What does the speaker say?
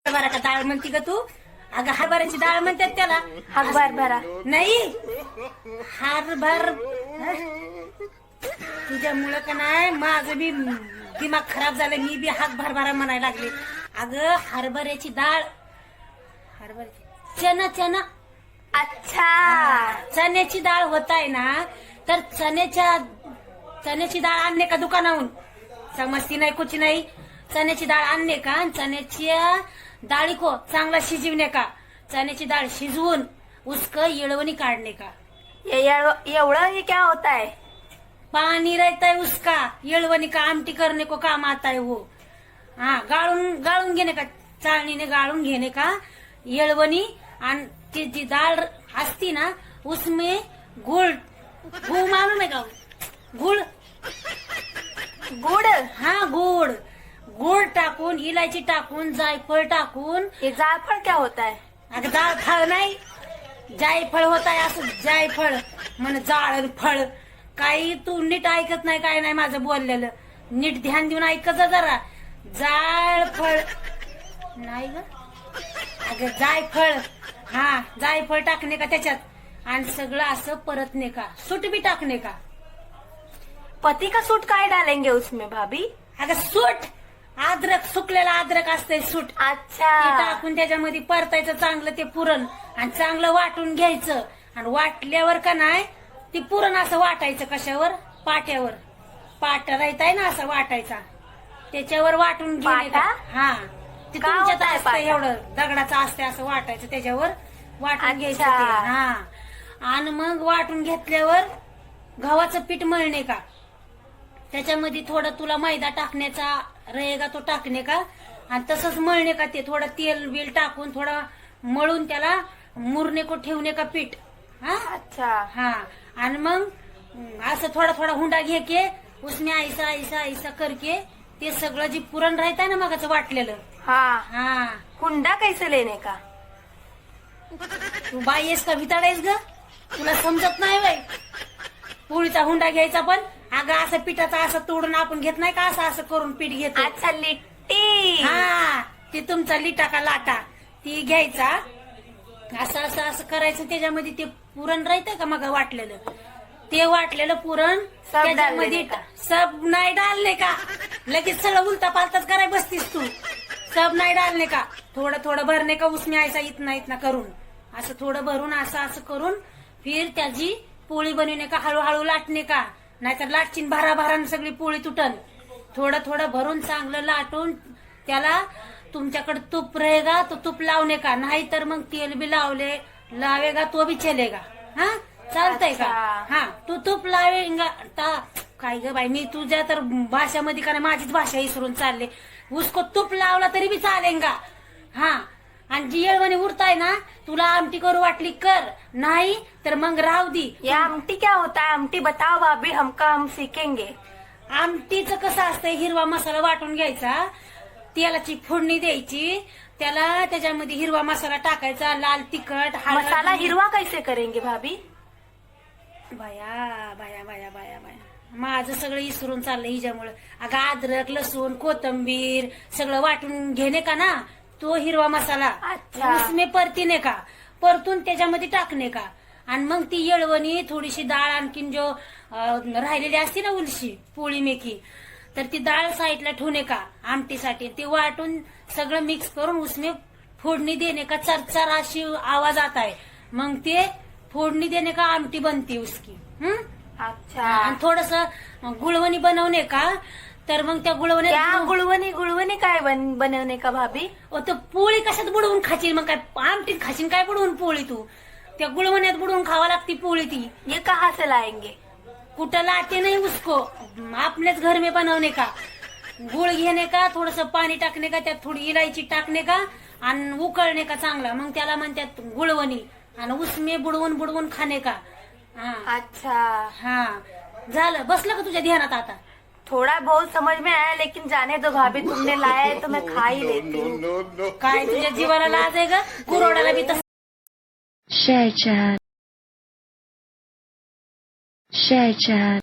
हरभरा का डाळ म्हणती का तू? अगं हरभऱ्याची डाळ म्हणतात त्याला. हरभरा नाही, हरभर. तुझ्यामुळं का नाही माझं बी दिमाग खराब झालं. मी बी हरभरा म्हणायला लागले. अगं हरभऱ्याची डाळ, हरभऱ्याची चना चना. अच्छा, चण्याची डाळ होत आहे ना, तर चण्याची डाळ आणणे का दुकानाहून? समजती नाही कुछ नाही. चण्याची डाळ आणणे का, चण्याच्या डाळी को चांगला शिजवणे का, चण्याची डाळ शिजवून उसका येळवणी काढणे का. एवढं ही क्या होता है? पानी रहता है उसका, येळवणी का आमटी करने को काम आता है वो. हाँ, गाळून घेणे का, चाळणीने गाळून घेणे का येळवणी. आणि ती जी डाळ असती ना उसमें गुड़ मालूम है का? गुड़ गुड़. हाँ, गुड़ टाकून, इलायची टाकून, जायफळ टाकून. ये जायफळ क्या होता है? अगं जायफळ नाही, जायफळ होत आहे असं. जायफळ म्हण जाळ फळ. काही तू नीट ऐकत नाही, काय नाही माझं बोललेलं. नीट ध्यान देऊन ऐकत जा जरा. जायफळ नाही ग, अगं जायफळ. हा, जायफळ टाकणे का त्याच्यात, आणि सगळं असं परतणे का, सूट बी टाकणे का. पति का सूट काय डालेंगे उसमें भाभी? अगं सूट, अद्रक, सुकलेला अद्रक असतंय सूट. अच्छा, ते टाकून त्याच्यामध्ये परतायचं चांगलं ते पुरण, आणि चांगलं वाटून घ्यायचं. आणि वाटल्यावर का नाही ते पुरण असं वाटायचं. कशावर? पाट्यावर. पाटा राहताय ना असं वाटायचा, त्याच्यावर वाटून घेणे का. हा, ते का तुमच्यात होताय असतं पाटा? एवढं दगडाचं असते असं वाटायचं, त्याच्यावर वाटून घ्यायचं अच्छा. ते. हा, आणि मग वाटून घेतल्यावर गव्हाचं पीठ मळणे का, त्याच्यामध्ये थोडं तुला मैदा टाकण्याचा रहेगा तो टाकणे का, आणि तसंच मळणे का. ते थोडं तेल बिल टाकून थोडं मळून त्याला मुरणे को ठेवणे का पीठ. हा, अच्छा. हा, आणि मग असं थोडा थोडा हुंडा घे के उसमें ऐसा ऐसा ऐसा करके ते सगळं जे पुरण राहत ना मगाचं वाटलेलं. हाँ, हा, हुंडा कैसे लेने का? तू बाई आहेस का भिताड आहेस ग? तुला समजत नाही बाई. पोळीचा हुंडा घ्यायचा पण अगं असं पिठाचा असं तोडून आपण घेत नाही का, असं असं करून पीठ घेतो. अच्छा, लिट्टी. हा, ते तुमचा लिटा का लाटा ती घ्यायचा. असं असं असं करायचं. त्याच्यामध्ये ते पुरण राहतंय का मग वाटलेलं, ते वाटलेलं पुरण सब त्याच्यामध्ये डालने का? सब नाही डालणे का. लगेच सगळं उलटा पालताच कराय बसतीस तू. सब नाही डालणे का, थोडं थोडं भरणे का उसमें ऐसा इतना करून, असं थोडं भरून असं असं करून फिर त्याची पोळी बनवणे का, हळूहळू लाटणे का. नाहीतर लाटचीन भाराभारानं सगळी पोळी तुटन. थोडं थोडं भरून चांगलं लाटून त्याला तुमच्याकडे तूप रहेगा तो तूप लावणे का, नाही तर मग तेल बी लावेगा तो भी चलेगा. हा, चालतंय का. अच्छा. हा, तू तूप लावेगा काय ग बाई, मी तुझ्या तर भाषामध्ये का नाही माझीच भाषा विसरून चालले. उसको तूप लावला तरी बी चालेगा. हा, आणि जी येळवणी उरताय ना, तुला आमटी करू वाटली कर, नाही तर मग राहू दी. ये आमटी क्या होता है? आमटी बताओ भाभी, हम सीखेंगे. आमटीचं कसं असतंय, हिरवा मसाला वाटून घ्यायचा, तेलाची फोडणी द्यायची, त्याला त्याच्यामध्ये हिरवा मसाला टाकायचा, लाल तिखट, हळद. मसाला हिरवा कैसे करेंगे भाभी? बाया बाया बाया बाया बाया, माझं सगळं विसरून चाललंय हिच्यामुळं. अगं अद्रक, लसूण, कोथंबीर सगळं वाटून घेणे का ना, तो हिरवा मसाला. अच्छा. उसमें परतीने का, परतून त्याच्यामध्ये टाकणे का. आणि मग ती येळवणी, थोडीशी डाळ, आणखीन जो राहिलेली असते ना उलशी पोळी मेथी, तर ती डाळ साईडला ठेवणे का आमटीसाठी. ते वाटून सगळं मिक्स करून उसमें फोडणी देणे का. चरचर अशी आवाज आता है, मग ते फोडणी देणे का आमटी बनती उसकी. अच्छा. आणि थोडस गुळवणी बनवणे का, तर मग त्या क्या गुळवणी गुळवणी काय बनवणे का भाभी? तर पोळी कशात बुडवून खाशील मग, काय आमटीत खाशील काय बुडवून पोळी तू. त्या गुळवण्यात बुडवून खावा लागती पोळी ती. ये कहाँ से लाएंगे? कुठं लाटे नाही उसको, आपलेच घर में बनवणे का. गुळ घेणे का, थोडस पाणी टाकणे का, त्यात थोडी इलायची टाकणे का, आणि उकळणे का चांगला, मग त्याला म्हणतात गुळवणी. आणि उसमें बुडवून बुडवून खाणे का. हा, अच्छा. हा, झालं. बसलं का तुझ्या ध्यानात आता? थोड़ा बहुत समझ में आया, लेकिन जाने दो भाभी, तुमने लाया है तो मैं खा ही लेती हूँ. काय तुझ्या जीवाला लाज आहे ग? कुरोडाला बी तसं. Share chat.